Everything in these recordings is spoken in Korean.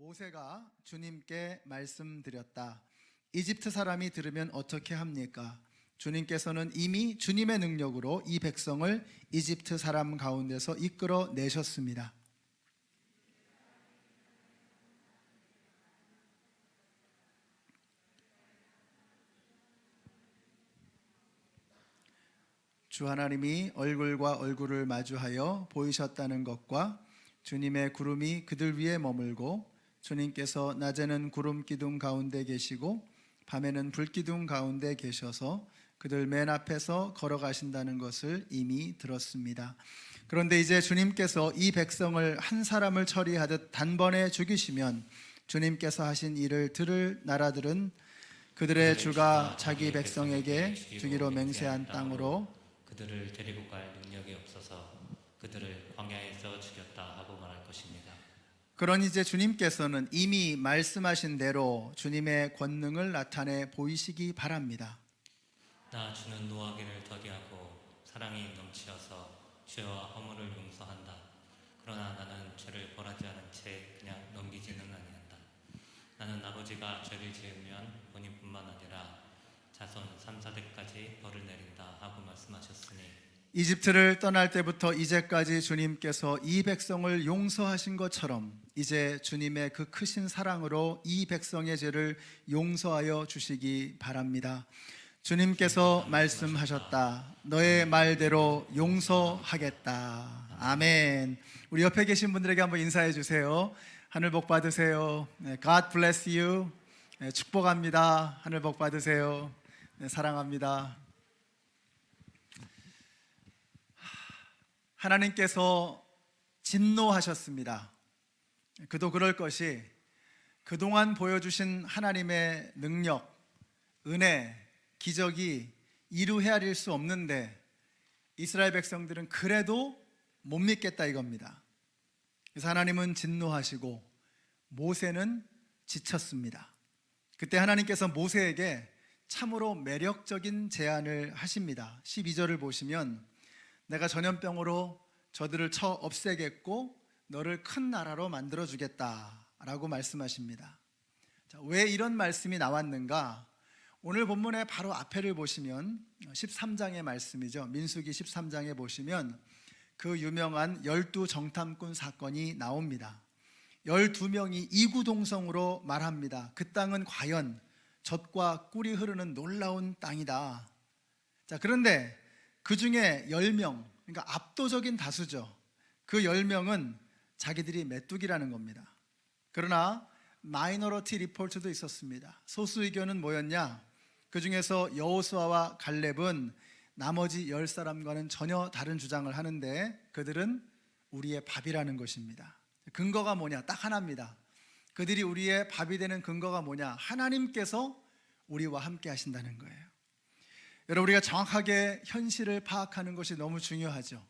모세가 주님께 말씀드렸다. 이집트 사람이 들으면 어떻게 합니까? 주님께서는 이미 주님의 능력으로 이 백성을 이집트 사람 가운데서 이끌어 내셨습니다. 주 하나님이 얼굴과 얼굴을 마주하여 보이셨다는 것과 주님의 구름이 그들 위에 머물고 주님께서 낮에는 구름 기둥 가운데 계시고 밤에는 불 기둥 가운데 계셔서 그들 맨 앞에서 걸어가신다는 것을 이미 들었습니다. 그런데 이제 주님께서 이 백성을 한 사람을 처리하듯 단번에 죽이시면 주님께서 하신 일을 들을 나라들은 그들의 주가 자기 백성에게 주기로 맹세한 땅으로 그들을 데리고 갈 능력이 없어서 그들을 광야에서 죽였다 하고 말할 것입니다. 그러니 이제 주님께서는 이미 말씀하신 대로 주님의 권능을 나타내 보이시기 바랍니다. 나 주는 노하기를 더디하고 사랑이 넘치어서 죄와 허물을 용서한다. 그러나 나는 죄를 벌하지 않은 채 그냥 넘기지는 아니한다. 나는 아버지가 죄를 지으면 본인뿐만 아니라 자손 3, 4대까지 벌을 내린다 하고 말씀하셨으니 이집트를 떠날 때부터 이제까지 주님께서 이 백성을 용서하신 것처럼 이제 주님의 그 크신 사랑으로 이 백성의 죄를 용서하여 주시기 바랍니다. 주님께서 말씀하셨다. 너의 말대로 용서하겠다. 아멘. 우리 옆에 계신 분들에게 한번 인사해 주세요. 하늘 복 받으세요. God bless you. 축복합니다. 하늘 복 받으세요. 사랑합니다. 하나님께서 진노하셨습니다. 그도 그럴 것이 그동안 보여주신 하나님의 능력, 은혜, 기적이 이루 헤아릴 수 없는데 이스라엘 백성들은 그래도 못 믿겠다 이겁니다. 그래서 하나님은 진노하시고 모세는 지쳤습니다. 그때 하나님께서 모세에게 참으로 매력적인 제안을 하십니다. 12절을 보시면 내가 전염병으로 저들을 쳐 없애겠고 너를 큰 나라로 만들어주겠다라고 말씀하십니다. 자, 왜 이런 말씀이 나왔는가? 오늘 본문의 바로 앞에를 보시면 13장의 말씀이죠. 민수기 13장에 보시면 그 유명한 12정탐꾼 사건이 나옵니다. 12명이 이구동성으로 말합니다. 그 땅은 과연 젖과 꿀이 흐르는 놀라운 땅이다. 자, 그런데 그 중에 10명, 그러니까 압도적인 다수죠. 그 10명은 자기들이 메뚜기라는 겁니다. 그러나 마이너리티 리포트도 있었습니다. 소수 의견은 뭐였냐? 그 중에서 여호수아와 갈렙은 나머지 10사람과는 전혀 다른 주장을 하는데 그들은 우리의 밥이라는 것입니다. 근거가 뭐냐? 딱 하나입니다. 그들이 우리의 밥이 되는 근거가 뭐냐? 하나님께서 우리와 함께 하신다는 거예요. 여러분, 우리가 정확하게 현실을 파악하는 것이 너무 중요하죠.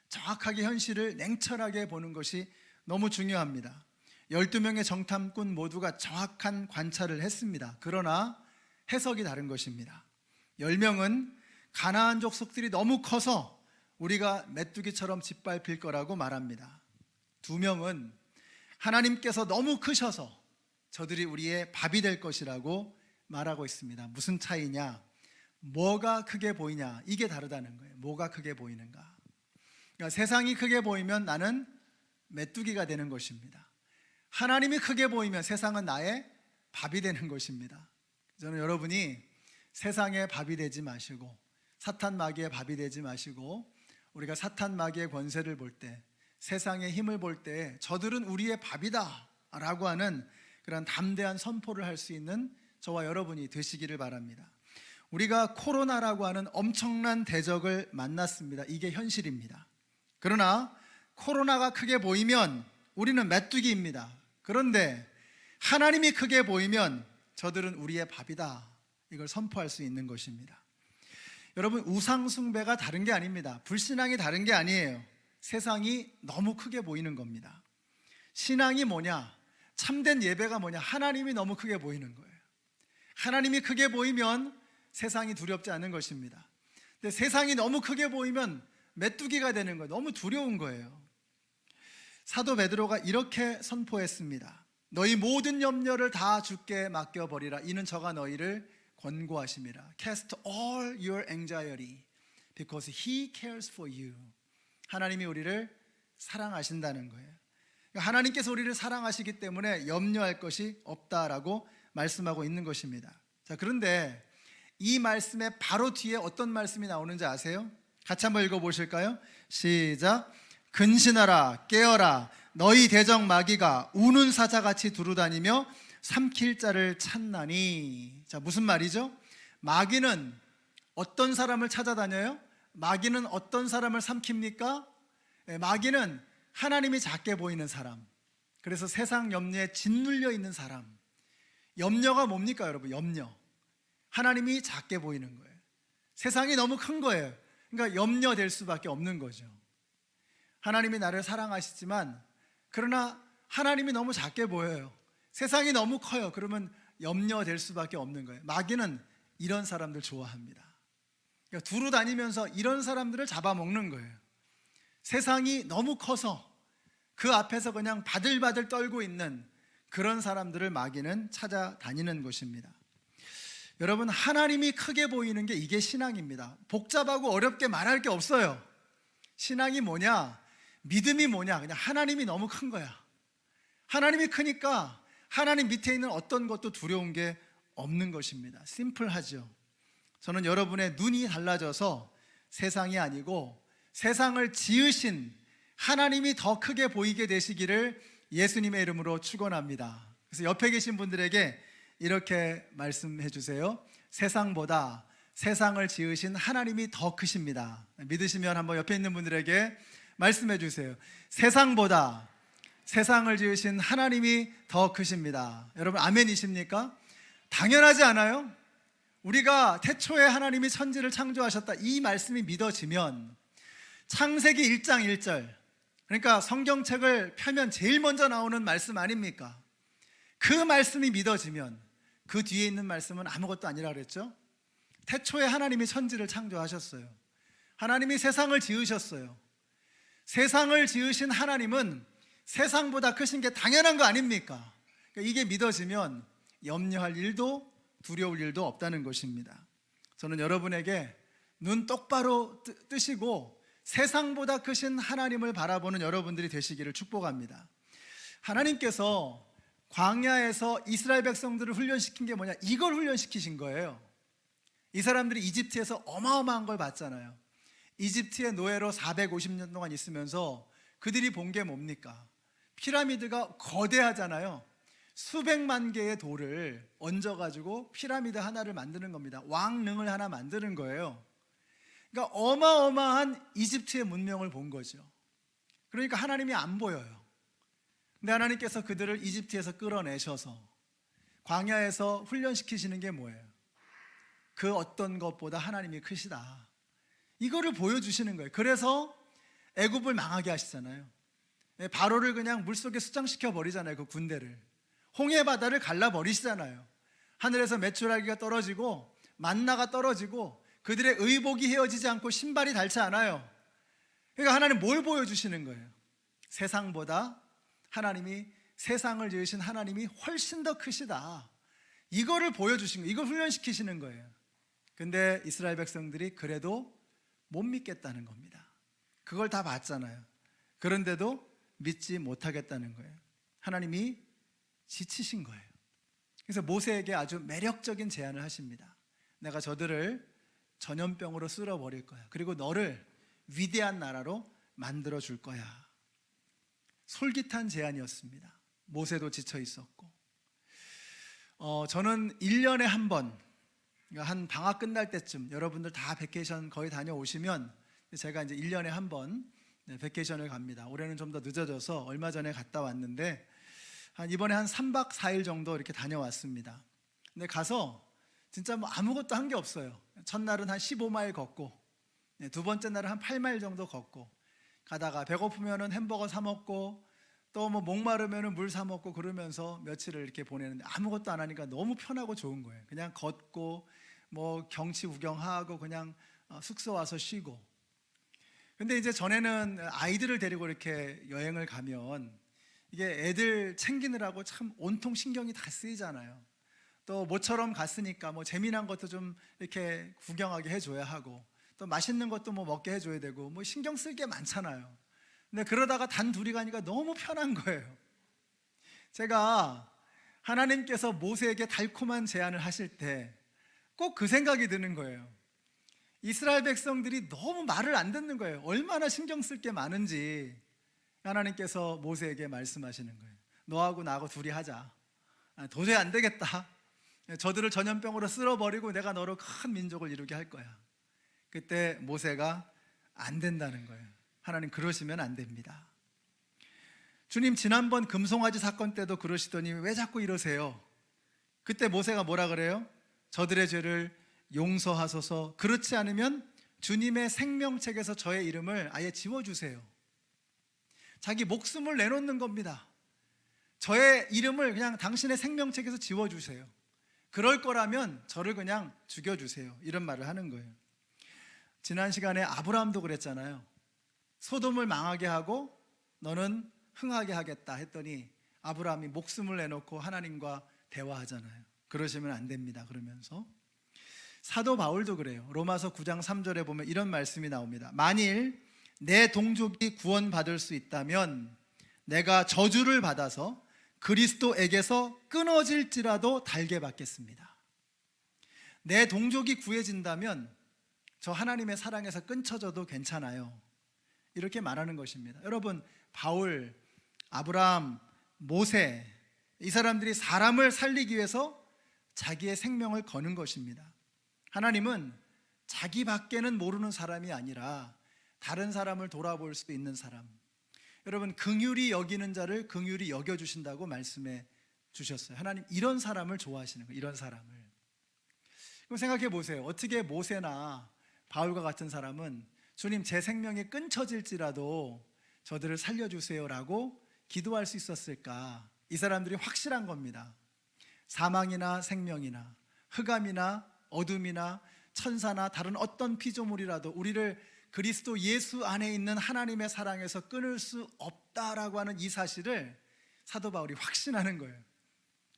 정확하게 현실을 냉철하게 보는 것이 너무 중요합니다. 12명의 정탐꾼 모두가 정확한 관찰을 했습니다. 그러나 해석이 다른 것입니다. 10명은 가나안 족속들이 너무 커서 우리가 메뚜기처럼 짓밟힐 거라고 말합니다. 2명은 하나님께서 너무 크셔서 저들이 우리의 밥이 될 것이라고 말하고 있습니다. 무슨 차이냐? 뭐가 크게 보이냐? 이게 다르다는 거예요. 뭐가 크게 보이는가? 그러니까 세상이 크게 보이면 나는 메뚜기가 되는 것입니다. 하나님이 크게 보이면 세상은 나의 밥이 되는 것입니다. 저는 여러분이 세상의 밥이 되지 마시고 사탄 마귀의 밥이 되지 마시고 우리가 사탄 마귀의 권세를 볼 때, 세상의 힘을 볼 때 저들은 우리의 밥이다 라고 하는 그런 담대한 선포를 할 수 있는 저와 여러분이 되시기를 바랍니다. 우리가 코로나라고 하는 엄청난 대적을 만났습니다. 이게 현실입니다. 그러나 코로나가 크게 보이면 우리는 메뚜기입니다. 그런데 하나님이 크게 보이면 저들은 우리의 밥이다. 이걸 선포할 수 있는 것입니다. 여러분, 우상 숭배가 다른 게 아닙니다. 불신앙이 다른 게 아니에요. 세상이 너무 크게 보이는 겁니다. 신앙이 뭐냐? 참된 예배가 뭐냐? 하나님이 너무 크게 보이는 거예요. 하나님이 크게 보이면 세상이 두렵지 않은 것입니다. 근데 세상이 너무 크게 보이면 메뚜기가 되는 거예요. 너무 두려운 거예요. 사도 베드로가 이렇게 선포했습니다. 너희 모든 염려를 다 주께 맡겨버리라. 이는 저가 너희를 권고하심이라. Cast all your anxiety because He cares for you. 하나님이 우리를 사랑하신다는 거예요. 하나님께서 우리를 사랑하시기 때문에 염려할 것이 없다라고 말씀하고 있는 것입니다. 자, 그런데 이 말씀의 바로 뒤에 어떤 말씀이 나오는지 아세요? 같이 한번 읽어보실까요? 시작. 근신하라 깨어라 너희 대적 마귀가 우는 사자같이 두루다니며 삼킬 자를 찾나니. 자, 무슨 말이죠? 마귀는 어떤 사람을 찾아다녀요? 마귀는 어떤 사람을 삼킵니까? 마귀는 하나님이 작게 보이는 사람, 그래서 세상 염려에 짓눌려 있는 사람. 염려가 뭡니까 여러분? 염려, 하나님이 작게 보이는 거예요. 세상이 너무 큰 거예요. 그러니까 염려될 수밖에 없는 거죠. 하나님이 나를 사랑하시지만 그러나 하나님이 너무 작게 보여요. 세상이 너무 커요. 그러면 염려될 수밖에 없는 거예요. 마귀는 이런 사람들 좋아합니다. 그러니까 두루 다니면서 이런 사람들을 잡아먹는 거예요. 세상이 너무 커서 그 앞에서 그냥 바들바들 떨고 있는 그런 사람들을 마귀는 찾아다니는 것입니다. 여러분, 하나님이 크게 보이는 게 이게 신앙입니다. 복잡하고 어렵게 말할 게 없어요. 신앙이 뭐냐? 믿음이 뭐냐? 그냥 하나님이 너무 큰 거야. 하나님이 크니까 하나님 밑에 있는 어떤 것도 두려운 게 없는 것입니다. 심플하죠. 저는 여러분의 눈이 달라져서 세상이 아니고 세상을 지으신 하나님이 더 크게 보이게 되시기를 예수님의 이름으로 축원합니다. 그래서 옆에 계신 분들에게 이렇게 말씀해 주세요. 세상보다 세상을 지으신 하나님이 더 크십니다. 믿으시면 한번 옆에 있는 분들에게 말씀해 주세요. 세상보다 세상을 지으신 하나님이 더 크십니다. 여러분 아멘이십니까? 당연하지 않아요? 우리가 태초에 하나님이 천지를 창조하셨다, 이 말씀이 믿어지면 창세기 1장 1절, 그러니까 성경책을 펴면 제일 먼저 나오는 말씀 아닙니까? 그 말씀이 믿어지면 그 뒤에 있는 말씀은 아무것도 아니라 그랬죠. 태초에 하나님이 천지를 창조하셨어요. 하나님이 세상을 지으셨어요. 세상을 지으신 하나님은 세상보다 크신 게 당연한 거 아닙니까? 그러니까 이게 믿어지면 염려할 일도 두려울 일도 없다는 것입니다. 저는 여러분에게 눈 똑바로 뜨시고 세상보다 크신 하나님을 바라보는 여러분들이 되시기를 축복합니다. 하나님께서 광야에서 이스라엘 백성들을 훈련시킨 게 뭐냐? 이걸 훈련시키신 거예요. 이 사람들이 이집트에서 어마어마한 걸 봤잖아요. 이집트의 노예로 450년 동안 있으면서 그들이 본 게 뭡니까? 피라미드가 거대하잖아요. 수백만 개의 돌을 얹어가지고 피라미드 하나를 만드는 겁니다. 왕릉을 하나 만드는 거예요. 그러니까 어마어마한 이집트의 문명을 본 거죠. 그러니까 하나님이 안 보여요. 근데 하나님께서 그들을 이집트에서 끌어내셔서 광야에서 훈련시키시는 게 뭐예요? 그 어떤 것보다 하나님이 크시다, 이거를 보여주시는 거예요. 그래서 애굽을 망하게 하시잖아요. 바로를 그냥 물속에 수장시켜 버리잖아요. 그 군대를 홍해 바다를 갈라버리시잖아요. 하늘에서 메추라기가 떨어지고 만나가 떨어지고 그들의 의복이 헤어지지 않고 신발이 닳지 않아요. 그러니까 하나님 뭘 보여주시는 거예요? 세상보다 하나님이, 세상을 지으신 하나님이 훨씬 더 크시다, 이거를 보여주신 거예요. 이걸 훈련시키시는 거예요. 근데 이스라엘 백성들이 그래도 못 믿겠다는 겁니다. 그걸 다 봤잖아요. 그런데도 믿지 못하겠다는 거예요. 하나님이 지치신 거예요. 그래서 모세에게 아주 매력적인 제안을 하십니다. 내가 저들을 전염병으로 쓸어버릴 거야. 그리고 너를 위대한 나라로 만들어 줄 거야. 솔깃한 제안이었습니다. 모세도 지쳐 있었고, 저는 1년에 한 번, 그러니까 한 방학 끝날 때쯤 여러분들 다 베케이션 거의 다녀오시면 제가 이제 1년에 한 번 베케이션을 갑니다. 올해는 좀 더 늦어져서 얼마 전에 갔다 왔는데 이번에 한 3박 4일 정도 이렇게 다녀왔습니다. 근데 가서 진짜 뭐 아무것도 한 게 없어요. 첫날은 한 15마일 걷고, 두 번째 날은 한 8마일 정도 걷고, 가다가 배고프면은 햄버거 사 먹고, 또 뭐 목마르면은 물 사 먹고, 그러면서 며칠을 이렇게 보내는데 아무것도 안 하니까 너무 편하고 좋은 거예요. 그냥 걷고 뭐 경치 구경하고 그냥 숙소 와서 쉬고. 근데 이제 전에는 아이들을 데리고 이렇게 여행을 가면 이게 애들 챙기느라고 참 온통 신경이 다 쓰이잖아요. 또 모처럼 갔으니까 뭐 재미난 것도 좀 이렇게 구경하게 해줘야 하고, 또 맛있는 것도 뭐 먹게 해줘야 되고, 뭐 신경 쓸 게 많잖아요. 근데 그러다가 단 둘이 가니까 너무 편한 거예요. 제가 하나님께서 모세에게 달콤한 제안을 하실 때 꼭 그 생각이 드는 거예요. 이스라엘 백성들이 너무 말을 안 듣는 거예요. 얼마나 신경 쓸 게 많은지 하나님께서 모세에게 말씀하시는 거예요. 너하고 나하고 둘이 하자. 도저히 안 되겠다. 저들을 전염병으로 쓸어버리고 내가 너로 큰 민족을 이루게 할 거야. 그때 모세가 안 된다는 거예요. 하나님 그러시면 안 됩니다. 주님 지난번 금송아지 사건 때도 그러시더니 왜 자꾸 이러세요? 그때 모세가 뭐라 그래요? 저들의 죄를 용서하소서, 그렇지 않으면 주님의 생명책에서 저의 이름을 아예 지워주세요. 자기 목숨을 내놓는 겁니다. 저의 이름을 그냥 당신의 생명책에서 지워주세요. 그럴 거라면 저를 그냥 죽여주세요. 이런 말을 하는 거예요. 지난 시간에 아브라함도 그랬잖아요. 소돔을 망하게 하고 너는 흥하게 하겠다 했더니 아브라함이 목숨을 내놓고 하나님과 대화하잖아요. 그러시면 안 됩니다. 그러면서 사도 바울도 그래요. 로마서 9장 3절에 보면 이런 말씀이 나옵니다. 만일 내 동족이 구원받을 수 있다면 내가 저주를 받아서 그리스도에게서 끊어질지라도 달게 받겠습니다. 내 동족이 구해진다면 저 하나님의 사랑에서 끊쳐져도 괜찮아요. 이렇게 말하는 것입니다. 여러분, 바울, 아브라함, 모세, 이 사람들이 사람을 살리기 위해서 자기의 생명을 거는 것입니다. 하나님은 자기밖에는 모르는 사람이 아니라 다른 사람을 돌아볼 수 있는 사람, 여러분 긍휼히 여기는 자를 긍휼히 여겨주신다고 말씀해 주셨어요. 하나님 이런 사람을 좋아하시는 거예요. 이런 사람을. 그럼 생각해 보세요. 어떻게 모세나 바울과 같은 사람은 주님 제 생명이 끊쳐질지라도 저들을 살려주세요라고 기도할 수 있었을까? 이 사람들이 확실한 겁니다. 사망이나 생명이나 흑암이나 어둠이나 천사나 다른 어떤 피조물이라도 우리를 그리스도 예수 안에 있는 하나님의 사랑에서 끊을 수 없다라고 하는 이 사실을 사도 바울이 확신하는 거예요.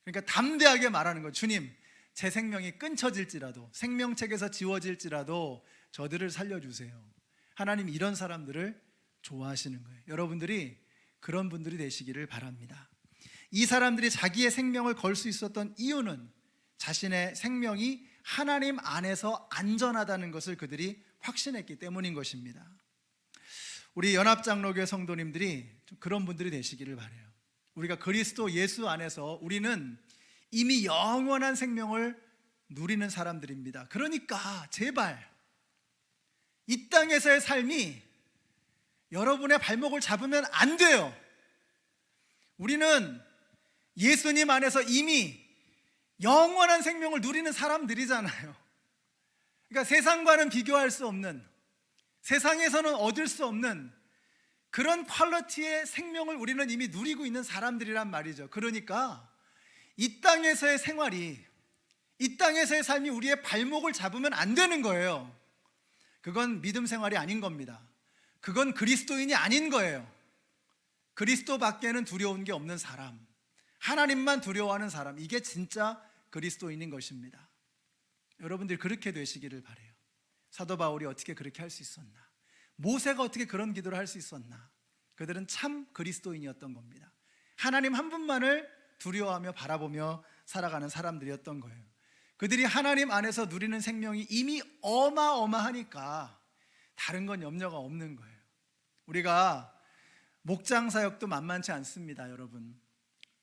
그러니까 담대하게 말하는 거예요. 주님, 제 생명이 끊쳐질지라도, 생명책에서 지워질지라도 저들을 살려주세요. 하나님 이런 사람들을 좋아하시는 거예요. 여러분들이 그런 분들이 되시기를 바랍니다. 이 사람들이 자기의 생명을 걸 수 있었던 이유는 자신의 생명이 하나님 안에서 안전하다는 것을 그들이 확신했기 때문인 것입니다. 우리 연합장로교회 성도님들이 좀 그런 분들이 되시기를 바라요. 우리가 그리스도 예수 안에서 우리는 이미 영원한 생명을 누리는 사람들입니다. 그러니까 제발 이 땅에서의 삶이 여러분의 발목을 잡으면 안 돼요. 우리는 예수님 안에서 이미 영원한 생명을 누리는 사람들이잖아요. 그러니까 세상과는 비교할 수 없는, 세상에서는 얻을 수 없는 그런 퀄리티의 생명을 우리는 이미 누리고 있는 사람들이란 말이죠. 그러니까 이 땅에서의 생활이, 이 땅에서의 삶이 우리의 발목을 잡으면 안 되는 거예요. 그건 믿음 생활이 아닌 겁니다. 그건 그리스도인이 아닌 거예요. 그리스도 밖에는 두려운 게 없는 사람, 하나님만 두려워하는 사람, 이게 진짜 그리스도인인 것입니다. 여러분들이 그렇게 되시기를 바라요. 사도 바울이 어떻게 그렇게 할 수 있었나? 모세가 어떻게 그런 기도를 할 수 있었나? 그들은 참 그리스도인이었던 겁니다. 하나님 한 분만을 두려워하며 바라보며 살아가는 사람들이었던 거예요. 그들이 하나님 안에서 누리는 생명이 이미 어마어마하니까 다른 건 염려가 없는 거예요. 우리가 목장 사역도 만만치 않습니다, 여러분.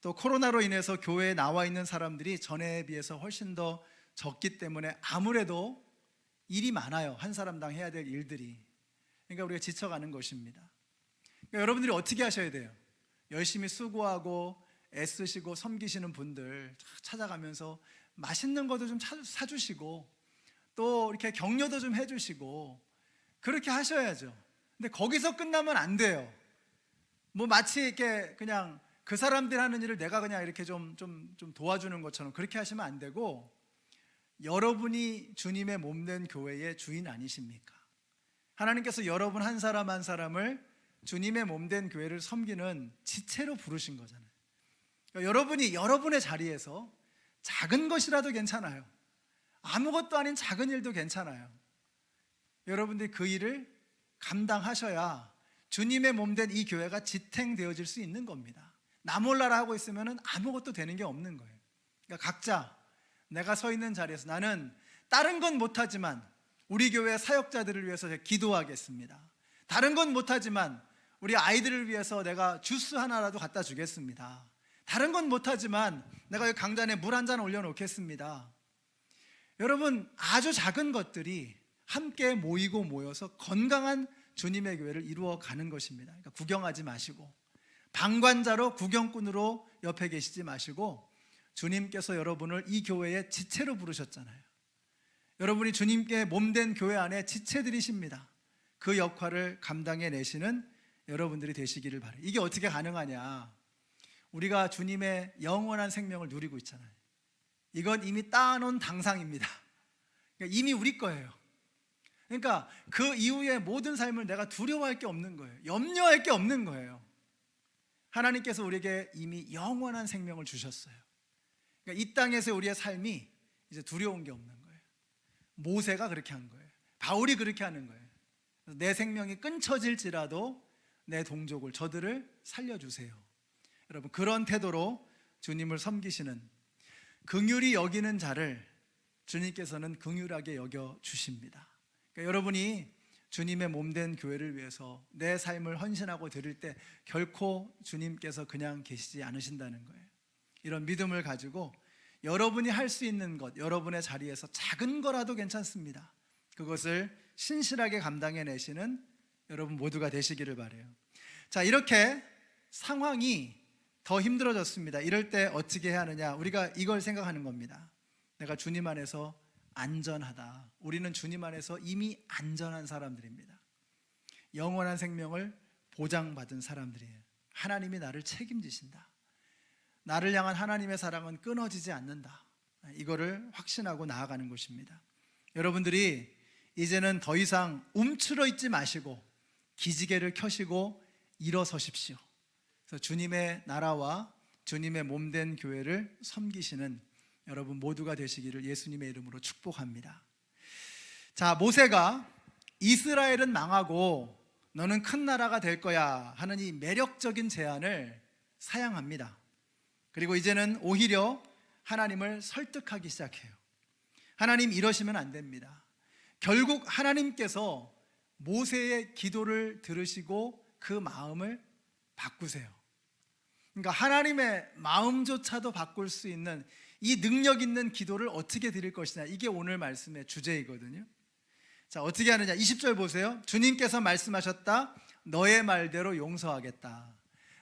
또 코로나로 인해서 교회에 나와 있는 사람들이 전에 비해서 훨씬 더 적기 때문에 아무래도 일이 많아요. 한 사람당 해야 될 일들이. 그러니까 우리가 지쳐가는 것입니다. 그러니까 여러분들이 어떻게 하셔야 돼요? 열심히 수고하고 애쓰시고 섬기시는 분들 찾아가면서 맛있는 것도 좀 사주시고 또 이렇게 격려도 좀 해주시고 그렇게 하셔야죠. 근데 거기서 끝나면 안 돼요. 뭐 마치 이렇게 그냥 그 사람들 하는 일을 내가 그냥 이렇게 좀 도와주는 것처럼 그렇게 하시면 안 되고, 여러분이 주님의 몸된 교회의 주인 아니십니까? 하나님께서 여러분 한 사람 한 사람을 주님의 몸된 교회를 섬기는 지체로 부르신 거잖아요. 그러니까 여러분이 여러분의 자리에서 작은 것이라도 괜찮아요. 아무것도 아닌 작은 일도 괜찮아요. 여러분들이 그 일을 감당하셔야 주님의 몸된 이 교회가 지탱되어질 수 있는 겁니다. 나 몰라라 하고 있으면 아무것도 되는 게 없는 거예요. 그러니까 각자 내가 서 있는 자리에서 나는 다른 건 못하지만 우리 교회 사역자들을 위해서 제가 기도하겠습니다. 다른 건 못하지만 우리 아이들을 위해서 내가 주스 하나라도 갖다 주겠습니다. 다른 건 못하지만 내가 여기 강단에 물 한 잔 올려놓겠습니다. 여러분, 아주 작은 것들이 함께 모이고 모여서 건강한 주님의 교회를 이루어가는 것입니다. 그러니까 구경하지 마시고, 방관자로 구경꾼으로 옆에 계시지 마시고, 주님께서 여러분을 이 교회의 지체로 부르셨잖아요. 여러분이 주님께 몸된 교회 안에 지체들이십니다. 그 역할을 감당해내시는 여러분들이 되시기를 바라요. 이게 어떻게 가능하냐? 우리가 주님의 영원한 생명을 누리고 있잖아요. 이건 이미 따놓은 당상입니다. 그러니까 이미 우리 거예요. 그러니까 그 이후의 모든 삶을 내가 두려워할 게 없는 거예요. 염려할 게 없는 거예요. 하나님께서 우리에게 이미 영원한 생명을 주셨어요. 그러니까 이 땅에서 우리의 삶이 이제 두려운 게 없는 거예요. 모세가 그렇게 한 거예요. 바울이 그렇게 하는 거예요. 내 생명이 끊쳐질지라도 내 동족을, 저들을 살려주세요. 여러분, 그런 태도로 주님을 섬기시는, 긍휼히 여기는 자를 주님께서는 긍휼하게 여겨주십니다. 그러니까 여러분이 주님의 몸된 교회를 위해서 내 삶을 헌신하고 드릴 때 결코 주님께서 그냥 계시지 않으신다는 거예요. 이런 믿음을 가지고 여러분이 할 수 있는 것, 여러분의 자리에서 작은 거라도 괜찮습니다. 그것을 신실하게 감당해내시는 여러분 모두가 되시기를 바라요. 자, 이렇게 상황이 더 힘들어졌습니다. 이럴 때 어떻게 해야 하느냐? 우리가 이걸 생각하는 겁니다. 내가 주님 안에서 안전하다. 우리는 주님 안에서 이미 안전한 사람들입니다. 영원한 생명을 보장받은 사람들이에요. 하나님이 나를 책임지신다. 나를 향한 하나님의 사랑은 끊어지지 않는다. 이거를 확신하고 나아가는 것입니다. 여러분들이 이제는 더 이상 움츠러 있지 마시고 기지개를 켜시고 일어서십시오. 그래서 주님의 나라와 주님의 몸된 교회를 섬기시는 여러분 모두가 되시기를 예수님의 이름으로 축복합니다. 자, 모세가 이스라엘은 망하고 너는 큰 나라가 될 거야 하는 이 매력적인 제안을 사양합니다. 그리고 이제는 오히려 하나님을 설득하기 시작해요. 하나님, 이러시면 안 됩니다. 결국 하나님께서 모세의 기도를 들으시고 그 마음을 바꾸세요. 그러니까 하나님의 마음조차도 바꿀 수 있는 이 능력 있는 기도를 어떻게 드릴 것이냐, 이게 오늘 말씀의 주제이거든요. 자, 어떻게 하느냐? 20절 보세요. 주님께서 말씀하셨다. 너의 말대로 용서하겠다.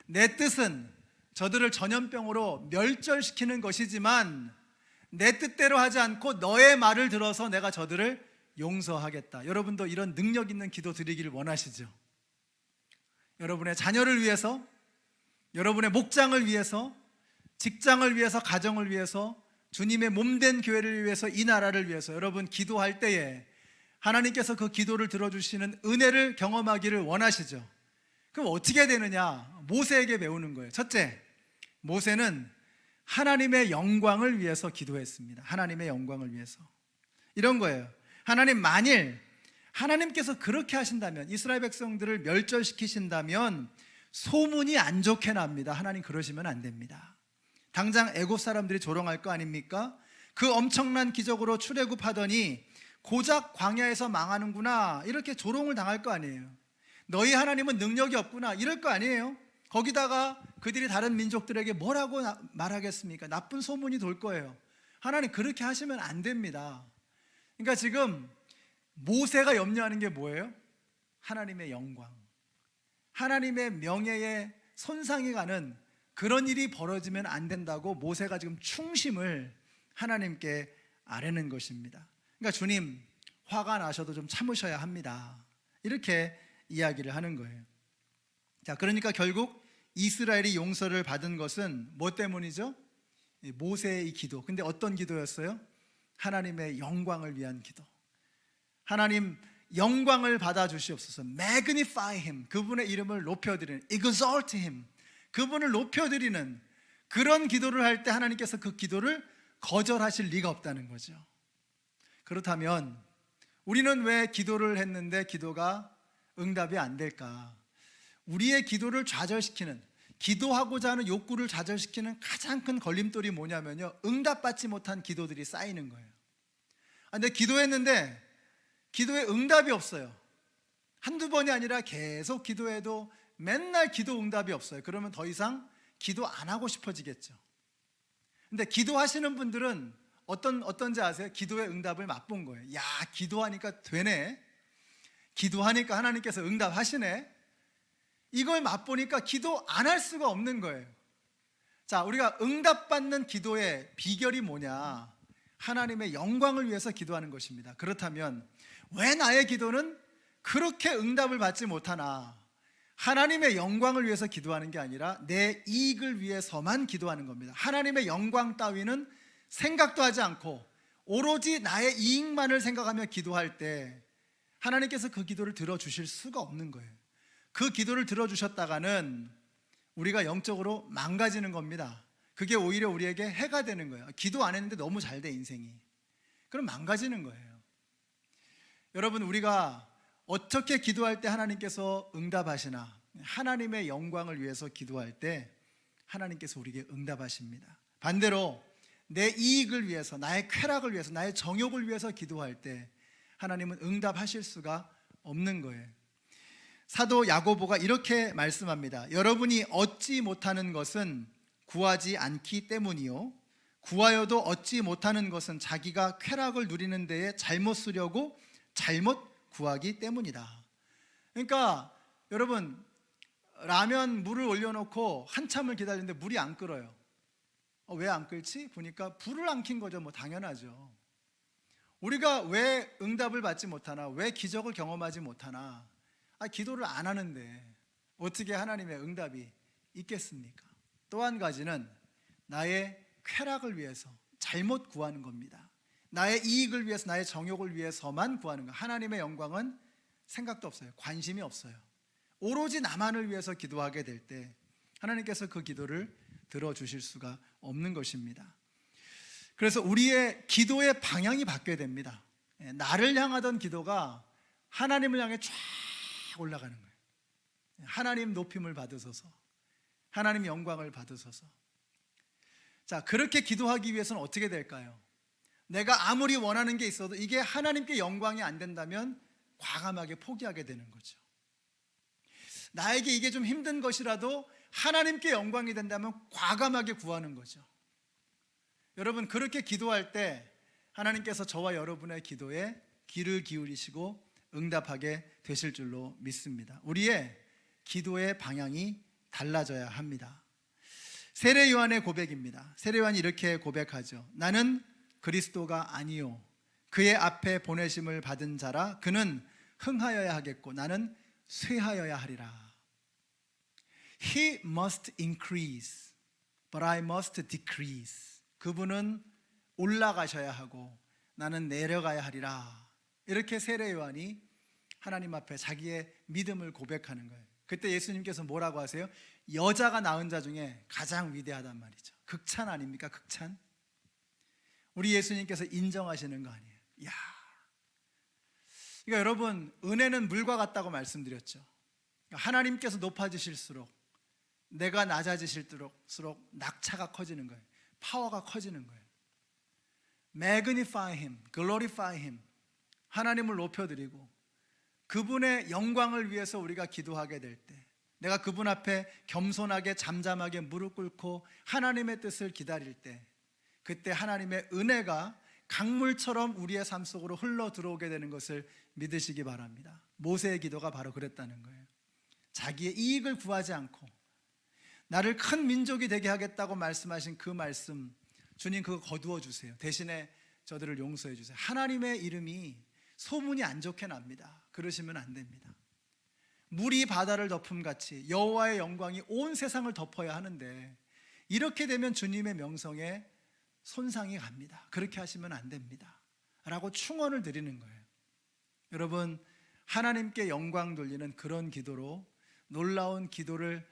내 뜻은 저들을 전염병으로 멸절시키는 것이지만 내 뜻대로 하지 않고 너의 말을 들어서 내가 저들을 용서하겠다. 여러분도 이런 능력 있는 기도 드리기를 원하시죠? 여러분의 자녀를 위해서, 여러분의 목장을 위해서, 직장을 위해서, 가정을 위해서, 주님의 몸된 교회를 위해서, 이 나라를 위해서 여러분 기도할 때에 하나님께서 그 기도를 들어주시는 은혜를 경험하기를 원하시죠? 그럼 어떻게 되느냐? 모세에게 배우는 거예요. 첫째, 모세는 하나님의 영광을 위해서 기도했습니다. 하나님의 영광을 위해서. 이런 거예요. 하나님, 만일 하나님께서 그렇게 하신다면, 이스라엘 백성들을 멸절시키신다면 소문이 안 좋게 납니다. 하나님, 그러시면 안 됩니다. 당장 애굽 사람들이 조롱할 거 아닙니까? 그 엄청난 기적으로 출애굽하더니 고작 광야에서 망하는구나, 이렇게 조롱을 당할 거 아니에요. 너희 하나님은 능력이 없구나, 이럴 거 아니에요. 거기다가 그들이 다른 민족들에게 뭐라고 말하겠습니까? 나쁜 소문이 돌 거예요. 하나님, 그렇게 하시면 안 됩니다. 그러니까 지금 모세가 염려하는 게 뭐예요? 하나님의 영광, 하나님의 명예에 손상이 가는 그런 일이 벌어지면 안 된다고 모세가 지금 충심을 하나님께 아뢰는 것입니다. 그러니까 주님, 화가 나셔도 좀 참으셔야 합니다. 이렇게 이야기를 하는 거예요. 자, 그러니까 결국 이스라엘이 용서를 받은 것은 뭐 때문이죠? 모세의 이 기도. 근데 어떤 기도였어요? 하나님의 영광을 위한 기도. 하나님, 영광을 받아 주시옵소서. Magnify him. 그분의 이름을 높여드리는, exalt him. 그분을 높여드리는 그런 기도를 할 때 하나님께서 그 기도를 거절하실 리가 없다는 거죠. 그렇다면 우리는 왜 기도를 했는데 기도가 응답이 안 될까? 우리의 기도를 좌절시키는, 기도하고자 하는 욕구를 좌절시키는 가장 큰 걸림돌이 뭐냐면요, 응답받지 못한 기도들이 쌓이는 거예요. 근데 기도했는데 기도에 응답이 없어요. 한두 번이 아니라 계속 기도해도 맨날 기도 응답이 없어요. 그러면 더 이상 기도 안 하고 싶어지겠죠. 근데 기도하시는 분들은 어떤지 아세요? 기도의 응답을 맛본 거예요. 야, 기도하니까 되네. 기도하니까 하나님께서 응답하시네. 이걸 맛보니까 기도 안 할 수가 없는 거예요. 자, 우리가 응답받는 기도의 비결이 뭐냐? 하나님의 영광을 위해서 기도하는 것입니다. 그렇다면 왜 나의 기도는 그렇게 응답을 받지 못하나? 하나님의 영광을 위해서 기도하는 게 아니라 내 이익을 위해서만 기도하는 겁니다. 하나님의 영광 따위는 생각도 하지 않고 오로지 나의 이익만을 생각하며 기도할 때 하나님께서 그 기도를 들어주실 수가 없는 거예요. 그 기도를 들어주셨다가는 우리가 영적으로 망가지는 겁니다. 그게 오히려 우리에게 해가 되는 거예요. 기도 안 했는데 너무 잘 돼 인생이. 그럼 망가지는 거예요. 여러분, 우리가 어떻게 기도할 때 하나님께서 응답하시나? 하나님의 영광을 위해서 기도할 때 하나님께서 우리에게 응답하십니다. 반대로 내 이익을 위해서, 나의 쾌락을 위해서, 나의 정욕을 위해서 기도할 때 하나님은 응답하실 수가 없는 거예요. 사도 야고보가 이렇게 말씀합니다. 여러분이 얻지 못하는 것은 구하지 않기 때문이요, 구하여도 얻지 못하는 것은 자기가 쾌락을 누리는 데에 잘못 쓰려고 잘못 구하기 때문이다. 그러니까 여러분, 라면 물을 올려놓고 한참을 기다리는데 물이 안 끓어요. 왜 안 끓지? 보니까 불을 안 킨 거죠. 뭐 당연하죠. 우리가 왜 응답을 받지 못하나? 왜 기적을 경험하지 못하나? 기도를 안 하는데 어떻게 하나님의 응답이 있겠습니까? 또 한 가지는 나의 쾌락을 위해서 잘못 구하는 겁니다. 나의 이익을 위해서, 나의 정욕을 위해서만 구하는 거예요. 하나님의 영광은 생각도 없어요. 관심이 없어요. 오로지 나만을 위해서 기도하게 될 때 하나님께서 그 기도를 들어주실 수가 없는 것입니다. 그래서 우리의 기도의 방향이 바뀌어야 됩니다. 나를 향하던 기도가 하나님을 향해 쫙 올라가는 거예요. 하나님 높임을 받으소서, 하나님 영광을 받으소서. 자, 그렇게 기도하기 위해서는 어떻게 될까요? 내가 아무리 원하는 게 있어도 이게 하나님께 영광이 안 된다면 과감하게 포기하게 되는 거죠. 나에게 이게 좀 힘든 것이라도 하나님께 영광이 된다면 과감하게 구하는 거죠. 여러분, 그렇게 기도할 때 하나님께서 저와 여러분의 기도에 귀를 기울이시고 응답하게 되실 줄로 믿습니다. 우리의 기도의 방향이 달라져야 합니다. 세례 요한의 고백입니다. 세례 요한이 이렇게 고백하죠. 나는 그리스도가 아니요 그의 앞에 보내심을 받은 자라. 그는 흥하여야 하겠고 나는 쇠하여야 하리라. He must increase, but I must decrease. 그분은 올라가셔야 하고 나는 내려가야 하리라. 이렇게 세례 요한이 하나님 앞에 자기의 믿음을 고백하는 거예요. 그때 예수님께서 뭐라고 하세요? 여자가 낳은 자 중에 가장 위대하단 말이죠. 극찬 아닙니까? 극찬. 우리 예수님께서 인정하시는 거 아니에요? 이야. 그러니까 여러분, 은혜는 물과 같다고 말씀드렸죠. 하나님께서 높아지실수록, 내가 낮아지실수록 낙차가 커지는 거예요. 파워가 커지는 거예요. Magnify him, glorify him. 하나님을 높여드리고 그분의 영광을 위해서 우리가 기도하게 될 때, 내가 그분 앞에 겸손하게 잠잠하게 무릎 꿇고 하나님의 뜻을 기다릴 때, 그때 하나님의 은혜가 강물처럼 우리의 삶 속으로 흘러 들어오게 되는 것을 믿으시기 바랍니다. 모세의 기도가 바로 그랬다는 거예요. 자기의 이익을 구하지 않고 나를 큰 민족이 되게 하겠다고 말씀하신 그 말씀, 주님 그거 거두어 주세요. 대신에 저들을 용서해 주세요. 하나님의 이름이 소문이 안 좋게 납니다. 그러시면 안 됩니다. 물이 바다를 덮음같이 여호와의 영광이 온 세상을 덮어야 하는데, 이렇게 되면 주님의 명성에 손상이 갑니다. 그렇게 하시면 안 됩니다 라고 충언을 드리는 거예요. 여러분, 하나님께 영광 돌리는 그런 기도로 놀라운 기도를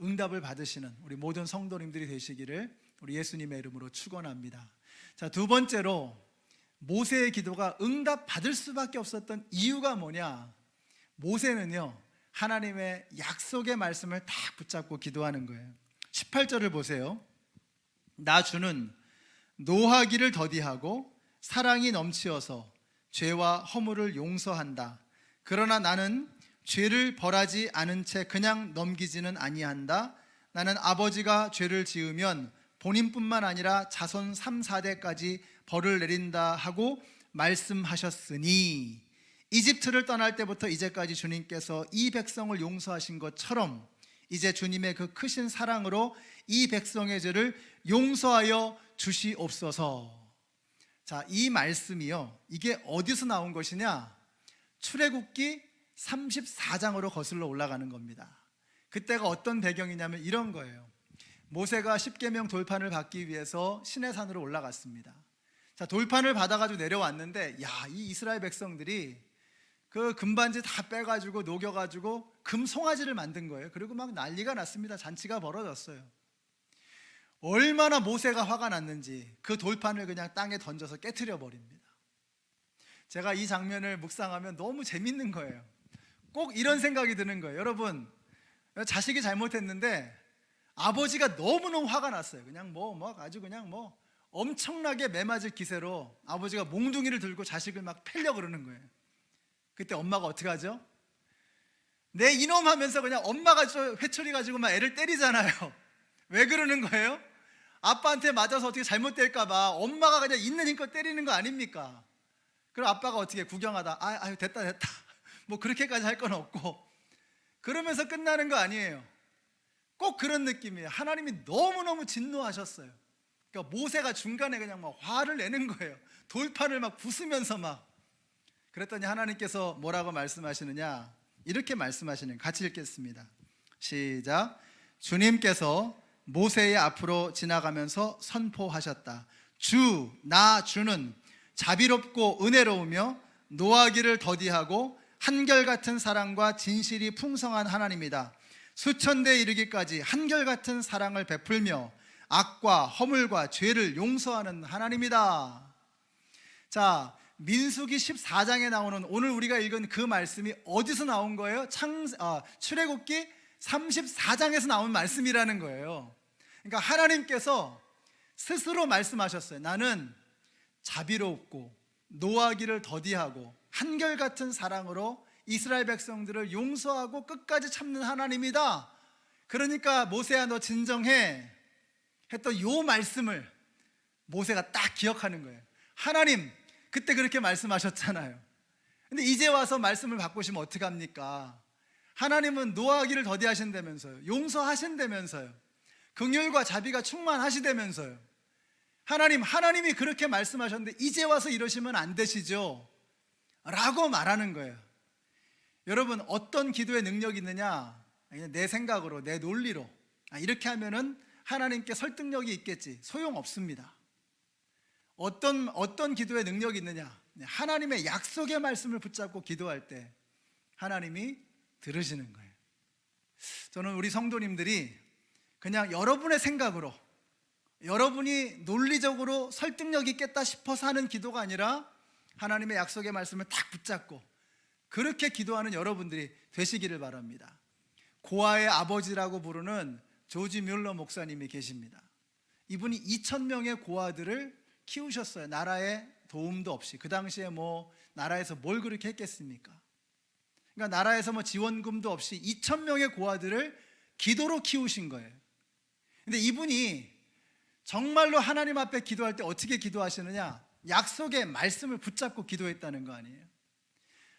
응답을 받으시는 우리 모든 성도님들이 되시기를 우리 예수님의 이름으로 축원합니다. 자, 두 번째로 모세의 기도가 응답 받을 수밖에 없었던 이유가 뭐냐? 모세는요, 하나님의 약속의 말씀을 딱 붙잡고 기도하는 거예요. 18절을 보세요. 나 주는 노하기를 더디하고 사랑이 넘치어서 죄와 허물을 용서한다. 그러나 나는 죄를 벌하지 않은 채 그냥 넘기지는 아니한다. 나는 아버지가 죄를 지으면 본인뿐만 아니라 자손 3, 4대까지 벌을 내린다 하고 말씀하셨으니, 이집트를 떠날 때부터 이제까지 주님께서 이 백성을 용서하신 것처럼 이제 주님의 그 크신 사랑으로 이 백성의 죄를 용서하여 주시옵소서. 자, 이 말씀이요, 이게 어디서 나온 것이냐? 출애굽기 34장으로 거슬러 올라가는 겁니다. 그때가 어떤 배경이냐면 이런 거예요. 모세가 십계명 돌판을 받기 위해서 시내산으로 올라갔습니다. 자, 돌판을 받아가지고 내려왔는데, 야, 이 이스라엘 백성들이 그 금반지 다 빼가지고 녹여가지고 금 송아지를 만든 거예요. 그리고 막 난리가 났습니다. 잔치가 벌어졌어요. 얼마나 모세가 화가 났는지 그 돌판을 그냥 땅에 던져서 깨트려 버립니다. 제가 이 장면을 묵상하면 너무 재밌는 거예요. 꼭 이런 생각이 드는 거예요. 여러분, 자식이 잘못했는데 아버지가 너무너무 화가 났어요. 그냥 아주 그냥 엄청나게 매맞을 기세로 아버지가 몽둥이를 들고 자식을 막 패려 그러는 거예요. 그때 엄마가 어떻게 하죠? 내 이놈 하면서 그냥 엄마가 회초리 가지고 막 애를 때리잖아요. 왜 그러는 거예요? 아빠한테 맞아서 어떻게 잘못될까 봐 엄마가 그냥 있는 힘껏 때리는 거 아닙니까? 그럼 아빠가 어떻게 구경하다 아유 됐다 뭐 그렇게까지 할 건 없고 그러면서 끝나는 거 아니에요. 꼭 그런 느낌이에요. 하나님이 너무너무 진노하셨어요. 그러니까 모세가 중간에 그냥 막 화를 내는 거예요. 돌판을 막 부수면서 막. 그랬더니 하나님께서 뭐라고 말씀하시느냐? 이렇게 말씀하시는, 같이 읽겠습니다. 시작. 주님께서 모세의 앞으로 지나가면서 선포하셨다. 나 주는 자비롭고 은혜로우며 노하기를 더디하고 한결같은 사랑과 진실이 풍성한 하나님이다. 수천대에 이르기까지 한결같은 사랑을 베풀며 악과 허물과 죄를 용서하는 하나님이다. 자, 민수기 14장에 나오는 오늘 우리가 읽은 그 말씀이 어디서 나온 거예요? 출애굽기 34장에서 나온 말씀이라는 거예요. 그러니까 하나님께서 스스로 말씀하셨어요. 나는 자비롭고 노하기를 더디하고 한결같은 사랑으로 이스라엘 백성들을 용서하고 끝까지 참는 하나님이다. 그러니까 모세야 너 진정해 했던 요 말씀을 모세가 딱 기억하는 거예요. 하나님 그때 그렇게 말씀하셨잖아요. 근데 이제 와서 말씀을 바꾸시면 어떡합니까? 하나님은 노하기를 더디하신다면서요, 용서하신다면서요, 긍휼과 자비가 충만하시다면서요. 하나님이 그렇게 말씀하셨는데 이제 와서 이러시면 안 되시죠? 라고 말하는 거예요. 여러분, 어떤 기도의 능력이 있느냐? 그냥 내 생각으로, 내 논리로 이렇게 하면은 하나님께 설득력이 있겠지. 소용없습니다. 어떤 기도의 능력이 있느냐? 하나님의 약속의 말씀을 붙잡고 기도할 때 하나님이 들으시는 거예요. 저는 우리 성도님들이 그냥 여러분의 생각으로, 여러분이 논리적으로 설득력 있겠다 싶어서 하는 기도가 아니라 하나님의 약속의 말씀을 딱 붙잡고 그렇게 기도하는 여러분들이 되시기를 바랍니다. 고아의 아버지라고 부르는 조지 뮬러 목사님이 계십니다. 이분이 2,000명의 고아들을 키우셨어요. 나라의 도움도 없이. 그 당시에 나라에서 뭘 그렇게 했겠습니까? 그러니까 나라에서 지원금도 없이 2,000명의 고아들을 기도로 키우신 거예요. 근데 이분이 정말로 하나님 앞에 기도할 때 어떻게 기도하시느냐? 약속의 말씀을 붙잡고 기도했다는 거 아니에요?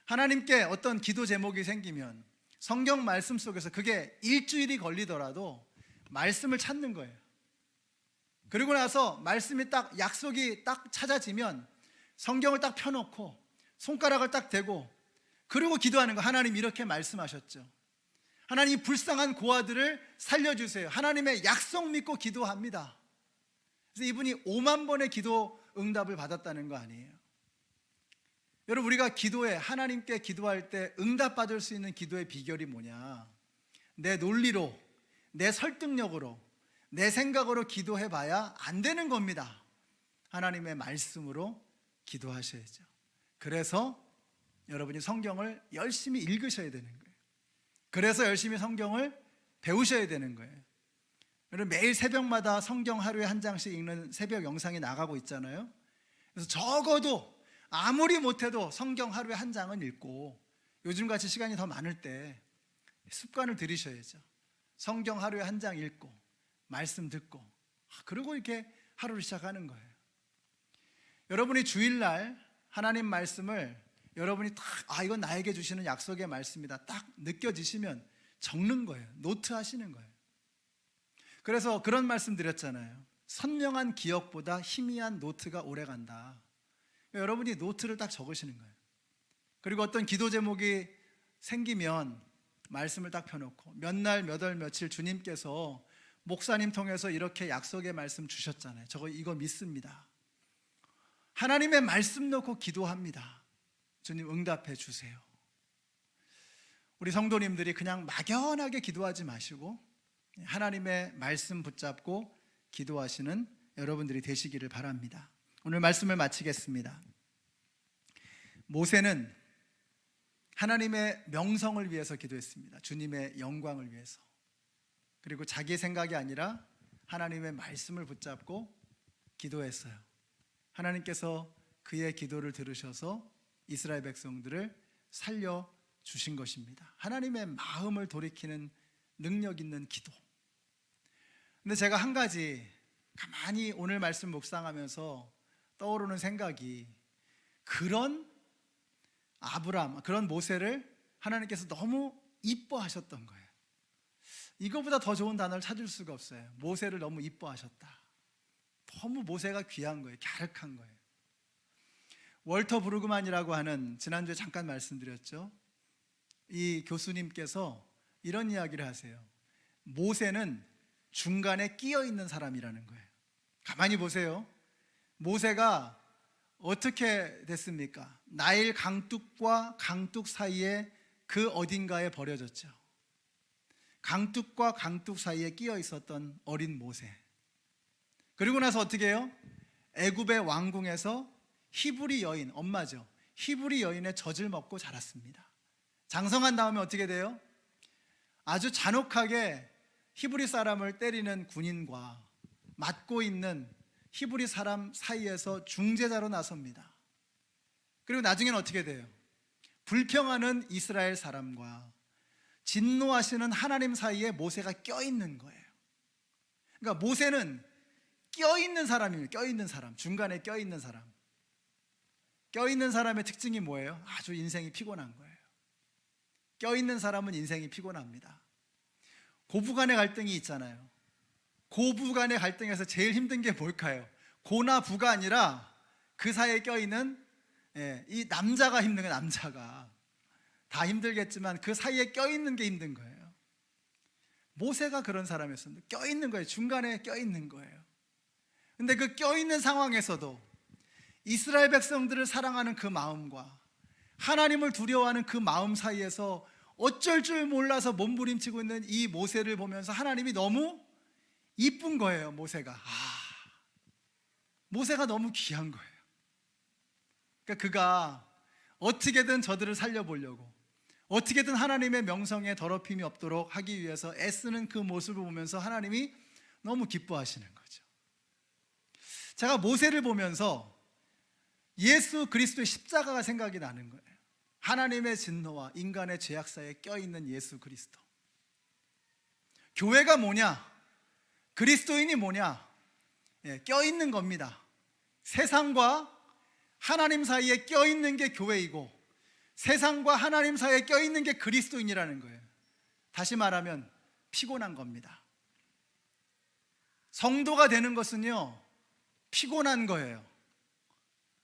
하나님께 어떤 기도 제목이 생기면 성경 말씀 속에서 그게 일주일이 걸리더라도 말씀을 찾는 거예요. 그리고 나서 말씀이 딱, 약속이 딱 찾아지면 성경을 딱 펴놓고 손가락을 딱 대고 그리고 기도하는 거. 하나님 이렇게 말씀하셨죠. 하나님 불쌍한 고아들을 살려주세요. 하나님의 약속 믿고 기도합니다. 그래서 이분이 5만 번의 기도 응답을 받았다는 거 아니에요? 여러분, 우리가 기도해 하나님께 기도할 때 응답받을 수 있는 기도의 비결이 뭐냐? 내 논리로, 내 설득력으로, 내 생각으로 기도해 봐야 안 되는 겁니다. 하나님의 말씀으로 기도하셔야죠. 그래서 여러분이 성경을 열심히 읽으셔야 되는 거예요. 그래서 열심히 성경을 배우셔야 되는 거예요. 여러분, 매일 새벽마다 성경 하루에 한 장씩 읽는 새벽 영상이 나가고 있잖아요. 그래서 적어도 아무리 못해도 성경 하루에 한 장은 읽고, 요즘같이 시간이 더 많을 때 습관을 들이셔야죠. 성경 하루에 한 장 읽고 말씀 듣고, 그리고 이렇게 하루를 시작하는 거예요. 여러분이 주일날 하나님 말씀을 여러분이 딱 이건 나에게 주시는 약속의 말씀이다 딱 느껴지시면 적는 거예요. 노트 하시는 거예요. 그래서 그런 말씀 드렸잖아요. 선명한 기억보다 희미한 노트가 오래간다. 여러분이 노트를 딱 적으시는 거예요. 그리고 어떤 기도 제목이 생기면 말씀을 딱 펴놓고, 몇 날 몇 월 며칠 주님께서 목사님 통해서 이렇게 약속의 말씀 주셨잖아요. 이거 믿습니다. 하나님의 말씀 놓고 기도합니다. 주님 응답해 주세요. 우리 성도님들이 그냥 막연하게 기도하지 마시고 하나님의 말씀 붙잡고 기도하시는 여러분들이 되시기를 바랍니다. 오늘 말씀을 마치겠습니다. 모세는 하나님의 명성을 위해서 기도했습니다. 주님의 영광을 위해서. 그리고 자기 생각이 아니라 하나님의 말씀을 붙잡고 기도했어요. 하나님께서 그의 기도를 들으셔서 이스라엘 백성들을 살려주신 것입니다. 하나님의 마음을 돌이키는 능력 있는 기도. 근데 제가 한 가지 가만히 오늘 말씀 묵상하면서 떠오르는 생각이, 그런 그런 모세를 하나님께서 너무 이뻐하셨던 거예요. 이거보다 더 좋은 단어를 찾을 수가 없어요. 모세를 너무 이뻐하셨다. 너무 모세가 귀한 거예요. 갸륵한 거예요. 월터 브루그만이라고 하는, 지난주에 잠깐 말씀드렸죠, 이 교수님께서 이런 이야기를 하세요. 모세는 중간에 끼어 있는 사람이라는 거예요. 가만히 보세요. 모세가 어떻게 됐습니까? 나일 강둑과 강둑 사이에 그 어딘가에 버려졌죠. 강둑과 강둑 사이에 끼어 있었던 어린 모세. 그리고 나서 어떻게 해요? 애굽의 왕궁에서 히브리 여인, 엄마죠, 히브리 여인의 젖을 먹고 자랐습니다. 장성한 다음에 어떻게 돼요? 아주 잔혹하게 히브리 사람을 때리는 군인과 맞고 있는 히브리 사람 사이에서 중재자로 나섭니다. 그리고 나중에는 어떻게 돼요? 불평하는 이스라엘 사람과 진노하시는 하나님 사이에 모세가 껴있는 거예요. 그러니까 모세는 껴있는 사람입니다. 껴있는 사람, 중간에 껴있는 사람. 껴있는 사람의 특징이 뭐예요? 아주 인생이 피곤한 거예요. 껴있는 사람은 인생이 피곤합니다. 고부간의 갈등이 있잖아요. 고부간의 갈등에서 제일 힘든 게 뭘까요? 고나 부가 아니라 그 사이에 껴있는 이 남자가 힘든 거예요. 남자가 다 힘들겠지만 그 사이에 껴있는 게 힘든 거예요. 모세가 그런 사람이었습니다. 껴있는 거예요. 중간에 껴있는 거예요. 근데 그 껴있는 상황에서도 이스라엘 백성들을 사랑하는 그 마음과 하나님을 두려워하는 그 마음 사이에서 어쩔 줄 몰라서 몸부림치고 있는 이 모세를 보면서 하나님이 너무 이쁜 거예요. 모세가 너무 귀한 거예요. 그러니까 그가 어떻게든 저들을 살려보려고, 어떻게든 하나님의 명성에 더럽힘이 없도록 하기 위해서 애쓰는 그 모습을 보면서 하나님이 너무 기뻐하시는 거죠. 제가 모세를 보면서 예수 그리스도의 십자가가 생각이 나는 거예요. 하나님의 진노와 인간의 죄악 사이에 껴있는 예수 그리스도. 교회가 뭐냐? 그리스도인이 뭐냐? 껴있는 겁니다. 세상과 하나님 사이에 껴있는 게 교회이고, 세상과 하나님 사이에 껴있는 게 그리스도인이라는 거예요. 다시 말하면 피곤한 겁니다. 성도가 되는 것은요, 피곤한 거예요.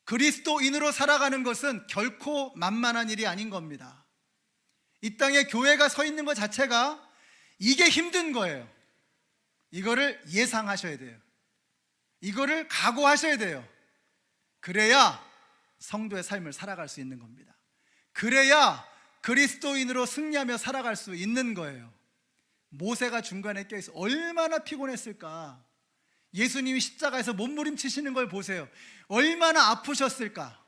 그리스도인으로 살아가는 것은 결코 만만한 일이 아닌 겁니다. 이 땅에 교회가 서 있는 것 자체가 이게 힘든 거예요. 이거를 예상하셔야 돼요. 이거를 각오하셔야 돼요. 그래야 성도의 삶을 살아갈 수 있는 겁니다. 그래야 그리스도인으로 승리하며 살아갈 수 있는 거예요. 모세가 중간에 껴있어 얼마나 피곤했을까. 예수님이 십자가에서 몸부림치시는 걸 보세요. 얼마나 아프셨을까.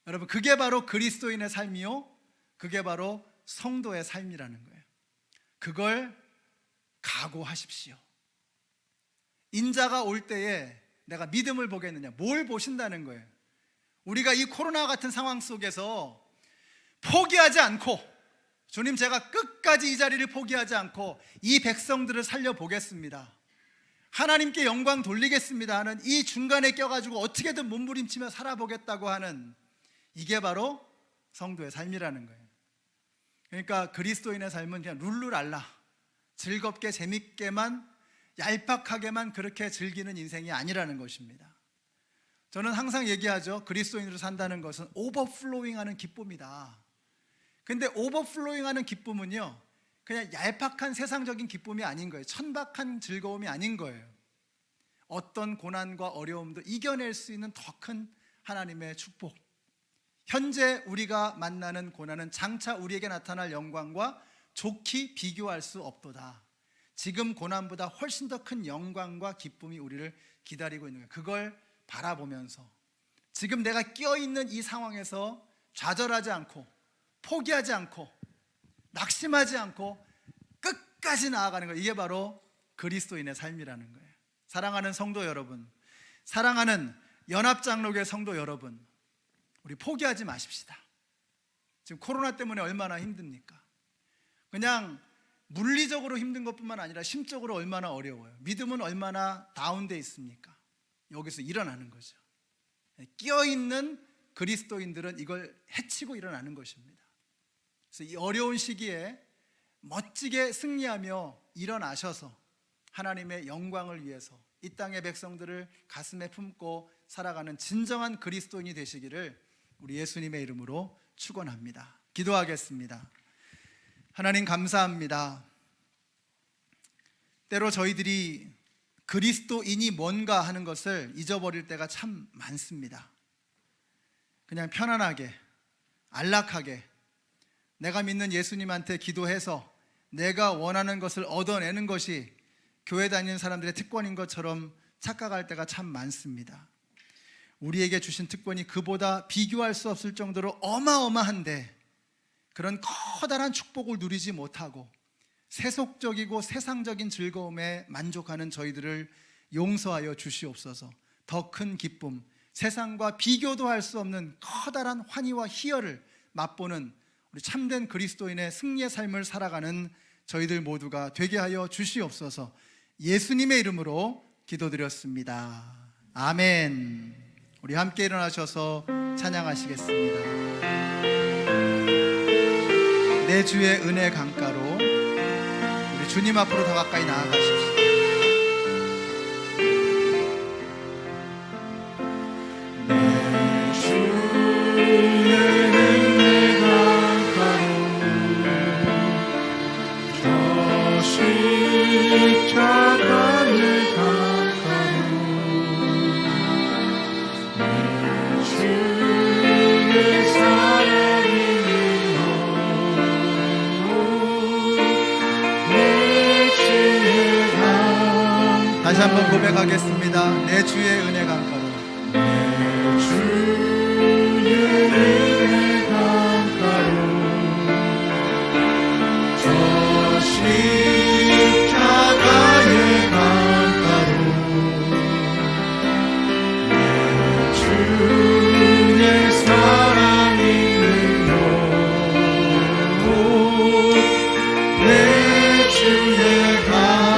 여러분, 그게 바로 그리스도인의 삶이요, 그게 바로 성도의 삶이라는 거예요. 그걸 각오하십시오. 인자가 올 때에 내가 믿음을 보겠느냐, 뭘 보신다는 거예요. 우리가 이 코로나 같은 상황 속에서 포기하지 않고, 주님, 제가 끝까지 이 자리를 포기하지 않고 이 백성들을 살려보겠습니다, 하나님께 영광 돌리겠습니다 하는, 이 중간에 껴가지고 어떻게든 몸부림치며 살아보겠다고 하는, 이게 바로 성도의 삶이라는 거예요. 그러니까 그리스도인의 삶은 그냥 룰루랄라 즐겁게 재밌게만 얄팍하게만 그렇게 즐기는 인생이 아니라는 것입니다. 저는 항상 얘기하죠. 그리스도인으로 산다는 것은 오버플로잉하는 기쁨이다. 근데 오버플로잉하는 기쁨은요, 그냥 얄팍한 세상적인 기쁨이 아닌 거예요. 천박한 즐거움이 아닌 거예요. 어떤 고난과 어려움도 이겨낼 수 있는 더 큰 하나님의 축복, 현재 우리가 만나는 고난은 장차 우리에게 나타날 영광과 좋게 비교할 수 없도다. 지금 고난보다 훨씬 더 큰 영광과 기쁨이 우리를 기다리고 있는 거예요. 그걸 바라보면서 지금 내가 끼어있는 이 상황에서 좌절하지 않고, 포기하지 않고, 낙심하지 않고 끝까지 나아가는 거예요. 이게 바로 그리스도인의 삶이라는 거예요. 사랑하는 성도 여러분, 사랑하는 연합장로교회 성도 여러분, 우리 포기하지 마십시다. 지금 코로나 때문에 얼마나 힘듭니까? 그냥 물리적으로 힘든 것뿐만 아니라 심적으로 얼마나 어려워요. 믿음은 얼마나 다운돼 있습니까? 여기서 일어나는 거죠. 끼어있는 그리스도인들은 이걸 해치고 일어나는 것입니다. 그래서 이 어려운 시기에 멋지게 승리하며 일어나셔서 하나님의 영광을 위해서 이 땅의 백성들을 가슴에 품고 살아가는 진정한 그리스도인이 되시기를 우리 예수님의 이름으로 축원합니다. 기도하겠습니다. 하나님, 감사합니다. 때로 저희들이 그리스도인이 뭔가 하는 것을 잊어버릴 때가 참 많습니다. 그냥 편안하게, 안락하게 내가 믿는 예수님한테 기도해서 내가 원하는 것을 얻어내는 것이 교회 다니는 사람들의 특권인 것처럼 착각할 때가 참 많습니다. 우리에게 주신 특권이 그보다 비교할 수 없을 정도로 어마어마한데, 그런 커다란 축복을 누리지 못하고 세속적이고 세상적인 즐거움에 만족하는 저희들을 용서하여 주시옵소서. 더 큰 기쁨, 세상과 비교도 할 수 없는 커다란 환희와 희열을 맛보는 우리 참된 그리스도인의 승리의 삶을 살아가는 저희들 모두가 되게 하여 주시옵소서. 예수님의 이름으로 기도드렸습니다. 아멘. 우리 함께 일어나셔서 찬양하시겠습니다. 내 주의 은혜 강가로 우리 주님 앞으로 더 가까이 나아가십시오. 내 주의 은혜 강가로 저 십자가의 강가로 내 주의 사랑이 다시 한번 고백하겠습니다. 내 주의 은혜 강가로, 내 주의 은혜 강가로 저 십자가의 강가로 내 주의 사랑 있는 곳, 내 주의 강가로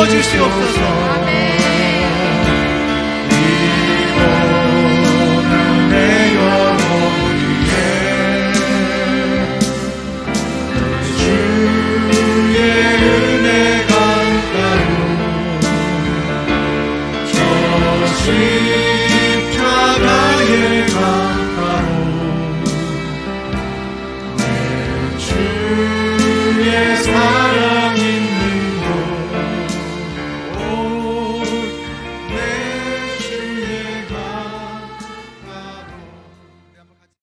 주시옵소서.